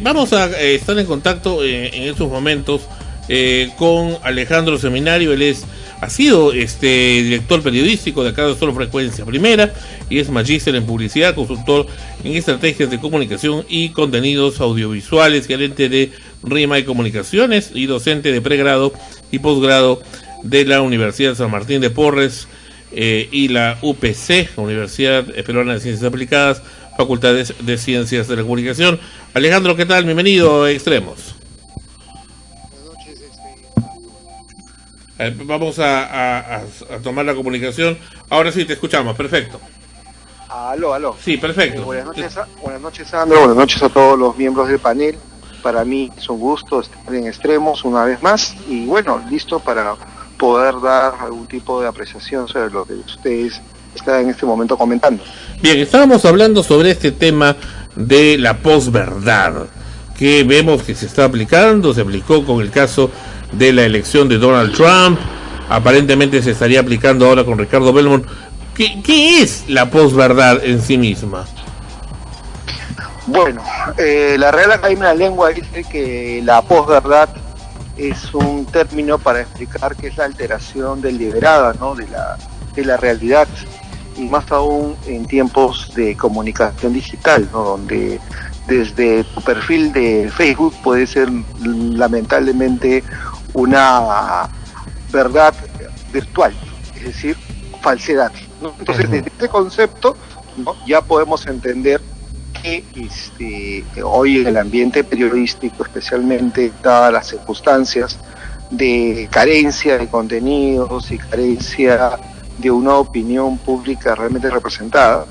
Vamos a estar en contacto en estos momentos con Alejandro Seminario. Él ha sido director periodístico de acá de Solo Frecuencia Primera y es magíster en publicidad, consultor en estrategias de comunicación y contenidos audiovisuales, gerente de RIMA y Comunicaciones y docente de pregrado y posgrado de la Universidad San Martín de Porres y la UPC, Universidad Peruana de Ciencias Aplicadas, Facultades de Ciencias de la Comunicación. Alejandro, ¿qué tal? Bienvenido a Extremos. Vamos a tomar la comunicación. Ahora sí, te escuchamos, perfecto. Aló. Sí, perfecto. Buenas noches, Sandro. Buenas noches a todos los miembros del panel. Para mí es un gusto estar en Extremos una vez más y bueno, listo para poder dar algún tipo de apreciación sobre lo que ustedes están en este momento comentando. Bien, estábamos hablando sobre este tema de la posverdad, que vemos que se está aplicando, se aplicó con el caso de la elección de Donald Trump, aparentemente se estaría aplicando ahora con Ricardo Belmont. ¿Qué es la posverdad en sí misma? Bueno, la Real Academia de la Lengua dice que la posverdad es un término para explicar qué es la alteración deliberada, ¿no?, de la realidad, y más aún en tiempos de comunicación digital, ¿no?, donde desde tu perfil de Facebook puede ser lamentablemente una verdad virtual, es decir, falsedad, ¿no? Entonces, desde este concepto, ¿no?, ya podemos entender que hoy en el ambiente periodístico, especialmente dadas las circunstancias de carencia de contenidos y carencia de una opinión pública realmente representada,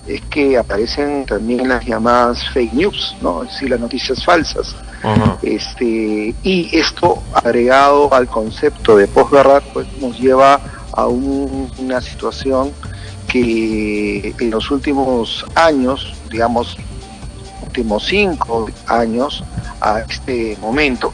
es que aparecen también las llamadas fake news, ¿no?, es decir, las noticias falsas. Y esto, agregado al concepto de posverdad, pues nos lleva a una situación que en los últimos años, digamos, últimos 5 años a este momento,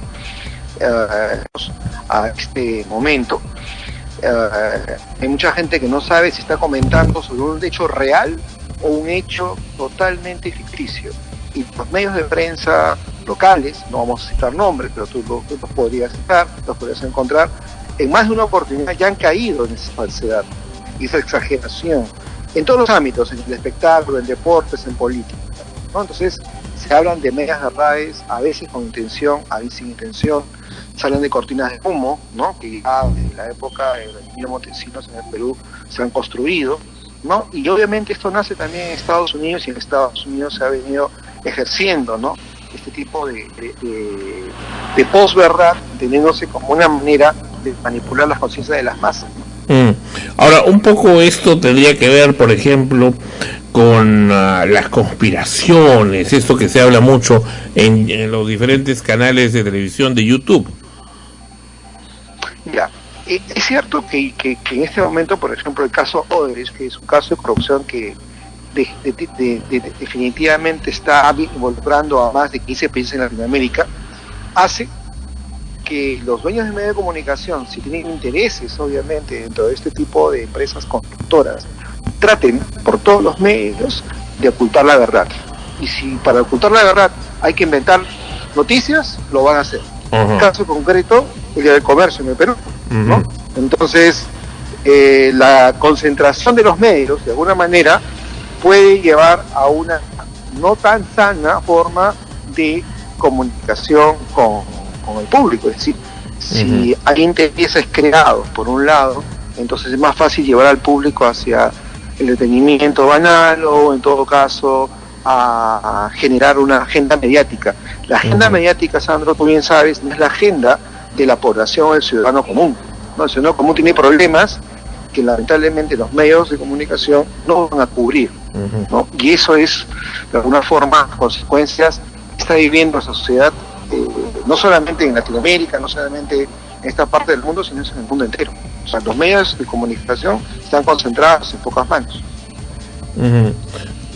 hay mucha gente que no sabe si está comentando sobre un hecho real o un hecho totalmente ficticio. Y los medios de prensa locales, no vamos a citar nombres, pero tú los podrías citar, los podrías encontrar, en más de una oportunidad ya han caído en esa falsedad y esa exageración, en todos los ámbitos, en el espectáculo, en deportes, en política, ¿no? Entonces, se hablan de medias verdades, a veces con intención, a veces sin intención, se hablan de cortinas de humo, ¿no?, que ya desde la época de Emilio Montesinos en el Perú se han construido, ¿no? Y obviamente esto nace también en Estados Unidos, y en Estados Unidos se ha venido ejerciendo, ¿no?, este tipo de posverdad, entendiéndose como una manera de manipular las conciencias de las masas, ¿no? Ahora, un poco esto tendría que ver, por ejemplo, con las conspiraciones, esto que se habla mucho en los diferentes canales de televisión de YouTube. Ya, es cierto que en este momento, por ejemplo, el caso Odebrecht, que es un caso de corrupción que definitivamente está involucrando a más de 15 países en Latinoamérica, hace que los dueños de medios de comunicación, si tienen intereses obviamente dentro de este tipo de empresas constructoras, traten por todos los medios de ocultar la verdad. Y si para ocultar la verdad hay que inventar noticias, lo van a hacer. El caso concreto, el del comercio en el Perú, ¿no? Entonces, la concentración de los medios, de alguna manera, puede llevar a una no tan sana forma de comunicación con el público. Es decir, si hay intereses creados por un lado, entonces es más fácil llevar al público hacia el entretenimiento banal, o en todo caso a generar una agenda mediática. La agenda mediática, Sandro, tú bien sabes, no es la agenda de la población o del ciudadano común, ¿no? El ciudadano común tiene problemas que lamentablemente los medios de comunicación no van a cubrir, ¿no? Y eso es, de alguna forma, consecuencias que está viviendo esa sociedad, no solamente en Latinoamérica, no solamente en esta parte del mundo, sino en el mundo entero. O sea, los medios de comunicación están concentrados en pocas manos.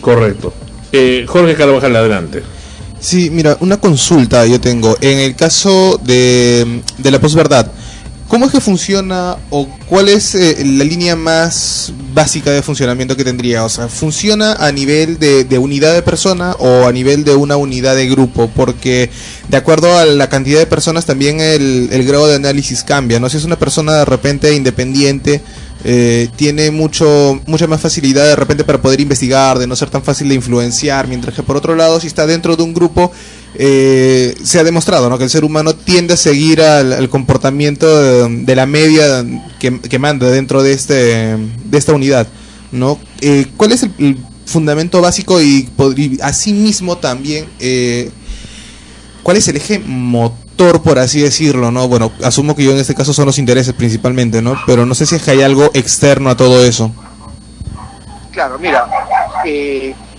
Correcto. Jorge Carvajal, adelante. Sí, mira, una consulta yo tengo. En el caso de la posverdad, ¿cómo es que funciona o cuál es la línea más básica de funcionamiento que tendría? O sea, ¿funciona a nivel de unidad de persona o a nivel de una unidad de grupo? Porque de acuerdo a la cantidad de personas también el grado de análisis cambia, ¿no? Si es una persona de repente independiente, tiene mucha más facilidad de repente para poder investigar, de no ser tan fácil de influenciar, mientras que por otro lado, si está dentro de un grupo, se ha demostrado, ¿no?, que el ser humano tiende a seguir al comportamiento de la media que manda dentro de esta unidad, ¿no? ¿Cuál es el fundamento básico y asimismo también cuál es el eje motor, por así decirlo, ¿no? Bueno, asumo que yo en este caso son los intereses principalmente, ¿no? Pero no sé si es que hay algo externo a todo eso. Claro, mira,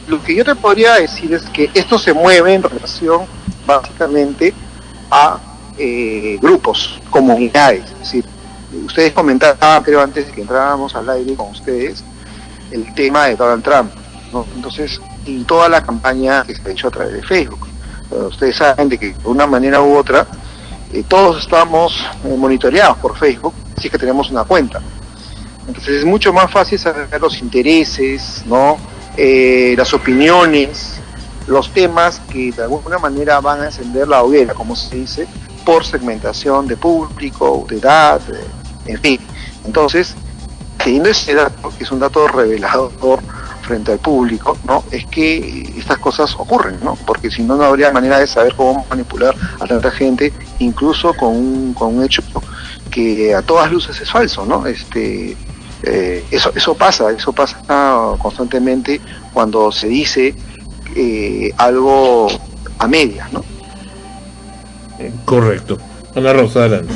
lo que yo te podría decir es que esto se mueve en relación básicamente a grupos, comunidades. Es decir, ustedes comentaban, creo, antes de que entráramos al aire con ustedes, el tema de Donald Trump, ¿no? Entonces, y toda la campaña que se ha hecho a través de Facebook. Ustedes saben de que de una manera u otra todos estamos monitoreados por Facebook, así que tenemos una cuenta. Entonces es mucho más fácil saber los intereses, ¿no? Las opiniones, los temas que de alguna manera van a encender la hoguera, como se dice, por segmentación de público, de edad, en fin. Entonces, teniendo ese dato, que es un dato revelador frente al público, ¿no?, es que estas cosas ocurren, ¿no? Porque si no, no habría manera de saber cómo manipular a tanta gente, incluso con un hecho que a todas luces es falso, ¿no? Eso pasa constantemente cuando se dice algo a medias, ¿no? Correcto. Ana Rosa, adelante.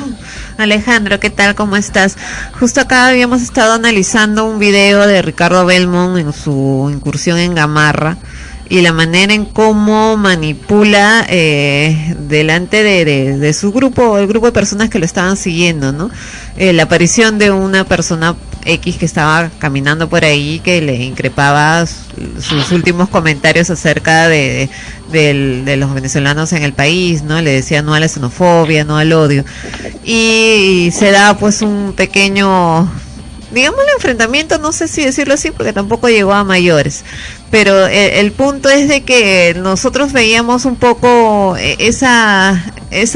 Alejandro, ¿qué tal? ¿Cómo estás? Justo acá habíamos estado analizando un video de Ricardo Belmont en su incursión en Gamarra y la manera en cómo manipula delante de su grupo, el grupo de personas que lo estaban siguiendo, ¿no? La aparición de una persona X que estaba caminando por ahí, que le increpaba sus últimos comentarios acerca de los venezolanos en el país, ¿no? Le decía no a la xenofobia, no al odio, y se da pues un pequeño, digamos, el enfrentamiento, no sé si decirlo así, porque tampoco llegó a mayores, pero el punto es de que nosotros veíamos un poco esa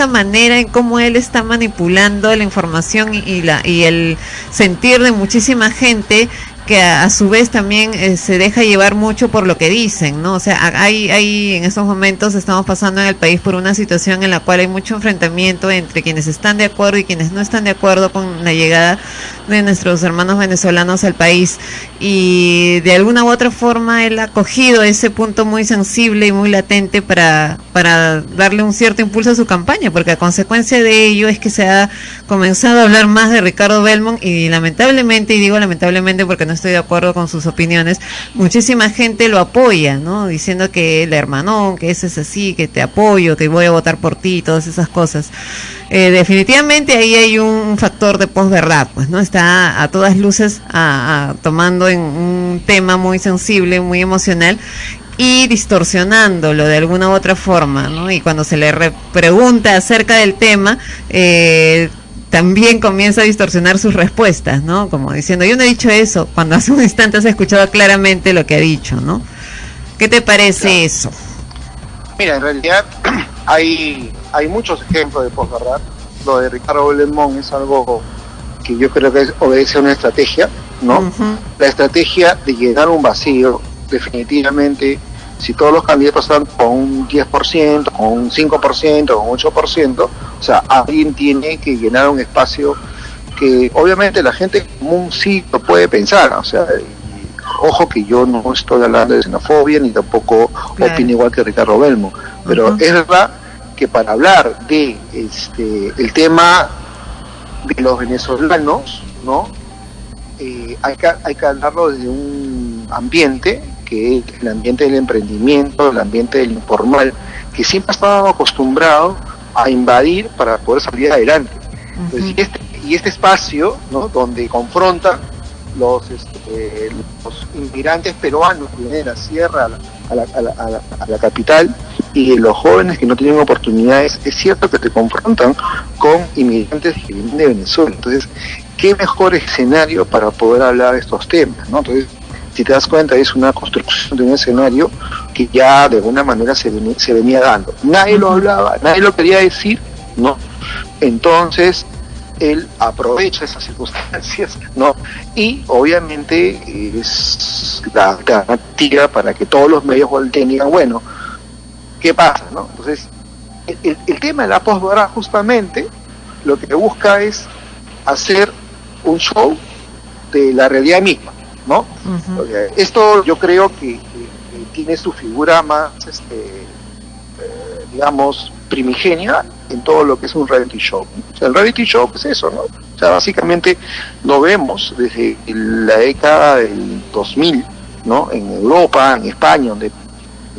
manera en cómo él está manipulando la información y el sentir de muchísima gente, que a su vez también se deja llevar mucho por lo que dicen, ¿no? O sea, hay en estos momentos estamos pasando en el país por una situación en la cual hay mucho enfrentamiento entre quienes están de acuerdo y quienes no están de acuerdo con la llegada de nuestros hermanos venezolanos al país, y de alguna u otra forma él ha cogido ese punto muy sensible y muy latente para darle un cierto impulso a su campaña, porque a consecuencia de ello es que se ha comenzado a hablar más de Ricardo Belmont, y lamentablemente, y digo lamentablemente porque no estoy de acuerdo con sus opiniones, muchísima gente lo apoya, ¿no? Diciendo que el hermanón, que ese es así, que te apoyo, que voy a votar por ti, todas esas cosas. Definitivamente ahí hay un factor de posverdad, pues, ¿no? Está a todas luces tomando en un tema muy sensible, muy emocional, y distorsionándolo de alguna u otra forma, ¿no? Y cuando se le pregunta acerca del tema, también comienza a distorsionar sus respuestas, ¿no? Como diciendo, yo no he dicho eso, cuando hace un instante has escuchado claramente lo que ha dicho, ¿no? ¿Qué te parece eso? Mira, en realidad hay muchos ejemplos de posverdad. Lo de Ricardo Belmont es algo que yo creo que obedece a una estrategia, ¿no? Uh-huh. La estrategia de llenar un vacío, definitivamente, si todos los candidatos están con un 10%, con un 5%, con un 8%, o sea, alguien tiene que llenar un espacio que obviamente la gente común sí lo puede pensar, o sea, ojo que yo no estoy hablando de xenofobia ni tampoco opino igual que Ricardo Belmont, pero uh-huh. Es verdad que para hablar de el tema de los venezolanos, ¿no? Hay que hablarlo desde un ambiente que es el ambiente del emprendimiento, el ambiente del informal, que siempre ha estado acostumbrado a invadir para poder salir adelante. Uh-huh. Entonces, este espacio, ¿no?, donde confrontan los inmigrantes peruanos que vienen de la sierra a la capital, y los jóvenes que no tienen oportunidades, es cierto que te confrontan con inmigrantes que vienen de Venezuela. Entonces, qué mejor escenario para poder hablar de estos temas, ¿no? Entonces, si te das cuenta, es una construcción de un escenario que ya de alguna manera se venía dando. Nadie lo hablaba, nadie lo quería decir, ¿no? Entonces, él aprovecha esas circunstancias, ¿no? Y obviamente es la alternativa para que todos los medios volteen y digan, bueno, ¿qué pasa, no? Entonces, el tema de la posverdad justamente lo que busca es hacer un show de la realidad misma, ¿no? Ujú. O sea, esto yo creo que tiene su figura más, digamos, primigenia en todo lo que es un reality show. O sea, el reality show es eso, ¿no? O sea, básicamente lo vemos desde la década del 2000, ¿no? En Europa, en España, en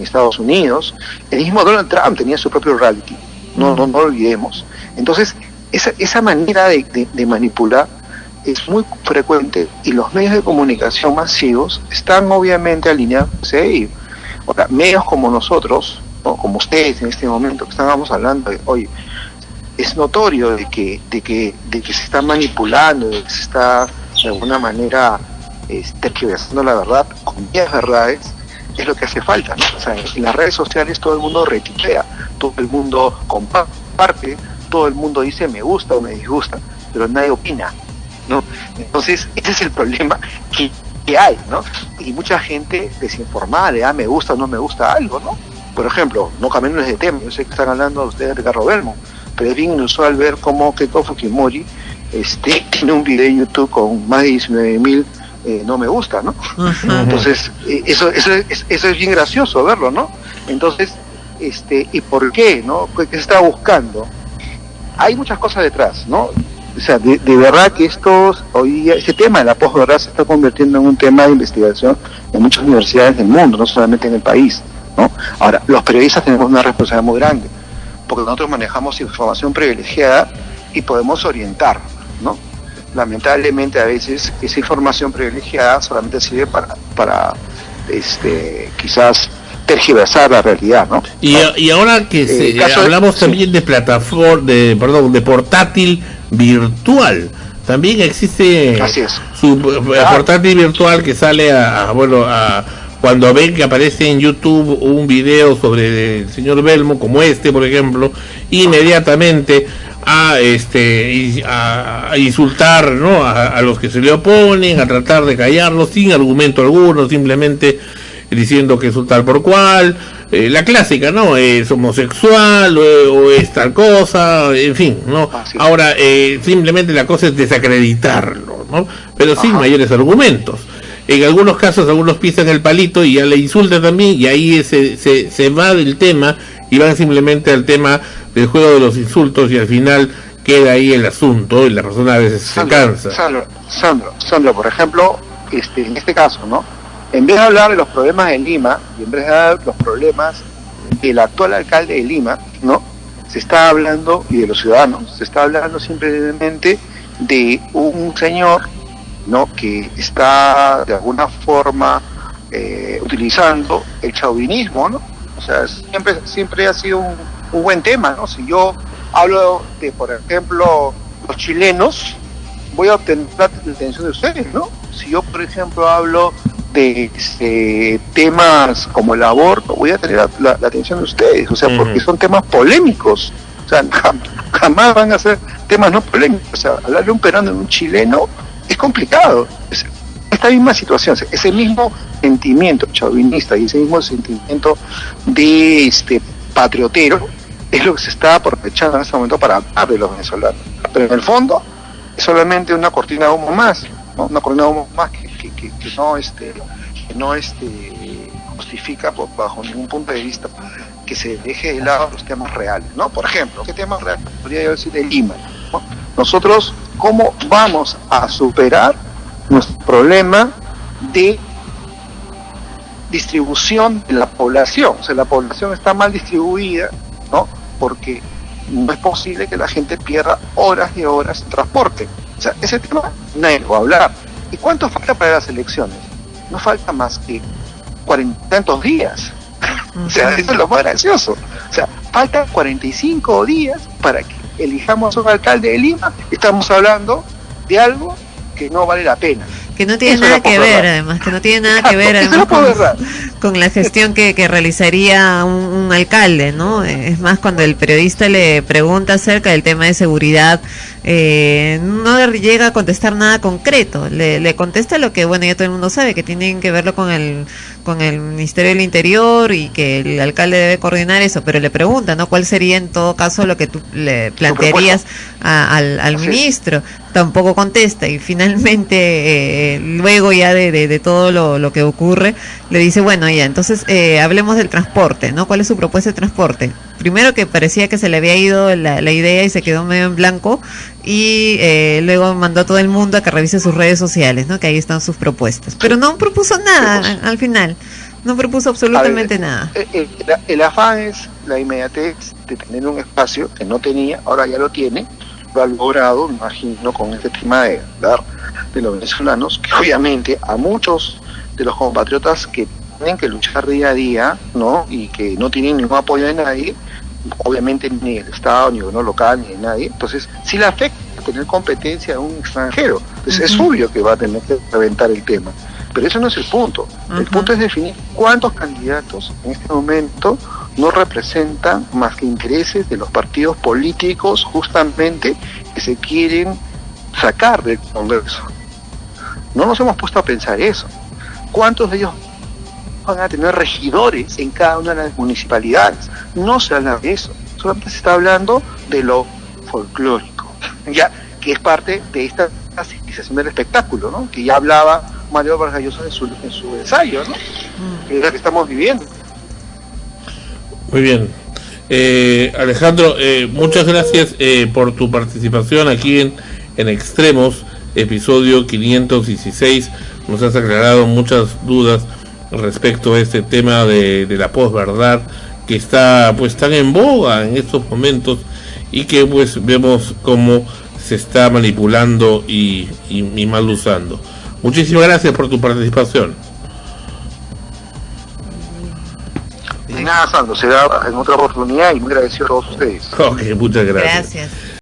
Estados Unidos, el mismo Donald Trump tenía su propio reality, no lo olvidemos. Entonces, esa manera de manipular es muy frecuente y los medios de comunicación masivos están obviamente alineados a ello. Ahora, medios como nosotros, ¿no? Como ustedes en este momento que estábamos hablando de, oye, es notorio de que se está manipulando, de que se está de alguna manera tergiversando la verdad con 10 verdades, es lo que hace falta, ¿no? O sea, en las redes sociales todo el mundo retuitea, todo el mundo comparte, todo el mundo dice me gusta o me disgusta, pero nadie opina, ¿no? Entonces, ese es el problema que hay, ¿no? Y mucha gente desinformada le da me gusta o no me gusta algo, ¿no? Por ejemplo, no cambiemos de tema, yo sé que están hablando ustedes de Ricardo Belmont, pero es bien inusual ver cómo Keiko Fujimori tiene un video en YouTube con más de 19,000 no me gusta, ¿no? Ajá. Entonces, eso es bien gracioso verlo, ¿no? Entonces, ¿y por qué, no? ¿Qué se está buscando? Hay muchas cosas detrás, ¿no? O sea, de verdad que hoy día, este tema de la posverdad se está convirtiendo en un tema de investigación en muchas universidades del mundo, no solamente en el país, ¿no? Ahora, los periodistas tenemos una responsabilidad muy grande, porque nosotros manejamos información privilegiada y podemos orientar, ¿no? Lamentablemente a veces esa información privilegiada solamente sirve para quizás tergiversar la realidad, ¿no? Y ahora que hablamos también de plataforma, de portátil virtual, también existe Así es. su portátil virtual que sale cuando ven que aparece en YouTube un video sobre el señor Belmo, como por ejemplo, inmediatamente a insultar, ¿no? a los que se le oponen, a tratar de callarlos sin argumento alguno, simplemente diciendo que es un tal por cual, la clásica, ¿no? Es homosexual o es tal cosa, en fin, ¿no? Ahora, simplemente la cosa es desacreditarlo, ¿no? Pero sin mayores argumentos. En algunos casos, algunos pisan el palito y ya le insultan también, y ahí se va del tema y van simplemente al tema del juego de los insultos, y al final queda ahí el asunto y la persona a veces se cansa. Sandro, por ejemplo, en este caso, ¿no? En vez de hablar de los problemas de Lima y en vez de hablar de los problemas del actual alcalde de Lima, ¿no? Se está hablando, y de los ciudadanos, se está hablando simplemente de un señor, ¿no? Que está de alguna forma utilizando el chauvinismo, ¿no? O sea, siempre ha sido un buen tema, ¿no? Si yo hablo de, por ejemplo, los chilenos, voy a obtener la atención de ustedes, ¿no? Si yo, por ejemplo, hablo de temas como el aborto, voy a tener la atención de ustedes, o sea, porque son temas polémicos, o sea, jamás van a ser temas no polémicos. O sea, hablar de un peruano en un chileno es complicado. Esta misma situación, ese mismo sentimiento chauvinista y ese mismo sentimiento de patriotero es lo que se está aprovechando en este momento para hablar de los venezolanos, pero en el fondo es solamente una cortina de humo más, ¿no? Una cortina de humo más que no justifica bajo ningún punto de vista que se deje de lado los temas reales, ¿no? Por ejemplo, ¿qué temas reales? Podría yo decir de Lima, ¿no? Nosotros, ¿cómo vamos a superar nuestro problema de distribución de la población? O sea, la población está mal distribuida, ¿no? Porque no es posible que la gente pierda horas y horas en transporte. O sea, ese tema nadie lo va a hablar. ¿Y cuánto falta para las elecciones? No falta más que 40 y tantos días. O sea, eso es lo más gracioso. O sea, faltan 45 días para que elijamos a un alcalde de Lima. Estamos hablando de algo que no vale la pena. Que no tiene Eso es nada la que ver, posverdad. además, que no tiene nada Exacto, que ver eso es además la posverdad. con la gestión que realizaría un alcalde, ¿no? Es más, cuando el periodista le pregunta acerca del tema de seguridad, no le llega a contestar nada concreto, le contesta lo que, bueno, ya todo el mundo sabe, que tienen que verlo con el Ministerio del Interior y que el alcalde debe coordinar eso, pero le pregunta, ¿no? ¿Cuál sería en todo caso lo que tú le plantearías al Así es. ministro? Tampoco contesta y finalmente luego ya de todo lo que ocurre le dice, bueno, ya, entonces hablemos del transporte, ¿no? ¿Cuál es su propuesta de transporte? Primero, que parecía que se le había ido la idea y se quedó medio en blanco, y luego mandó a todo el mundo a que revise sus redes sociales, ¿no? Que ahí están sus propuestas, pero no propuso nada al final, no propuso absolutamente nada. El afán es la inmediatez de tener un espacio que no tenía, ahora ya lo tiene, lo ha logrado, me imagino, con este tema de los venezolanos, que obviamente a muchos de los compatriotas que tienen que luchar día a día, ¿no? Y que no tienen ningún apoyo de nadie, obviamente ni del Estado, ni de uno local, ni de nadie, entonces sí le afecta tener competencia de un extranjero, entonces es obvio que va a tener que reventar el tema, pero eso no es el punto. El punto es definir cuántos candidatos en este momento no representan más que intereses de los partidos políticos justamente que se quieren sacar del Congreso. No nos hemos puesto a pensar eso. ¿Cuántos de ellos van a tener regidores en cada una de las municipalidades? No se habla de eso, solamente se está hablando de lo folclórico, ya, que es parte de esta civilización del espectáculo, ¿no? Que ya hablaba Mario Vargas Llosa en su ensayo, ¿no? Que es lo que estamos viviendo. Muy bien. Alejandro, muchas gracias por tu participación aquí en Extremos, episodio 516. Nos has aclarado muchas dudas respecto a este tema de la posverdad, que está pues tan en boga en estos momentos y que pues vemos cómo se está manipulando y mal usando. Muchísimas gracias por tu participación. Y nada, Sandro, será en otra oportunidad y muy agradecido a todos ustedes. Ok, muchas gracias. Gracias.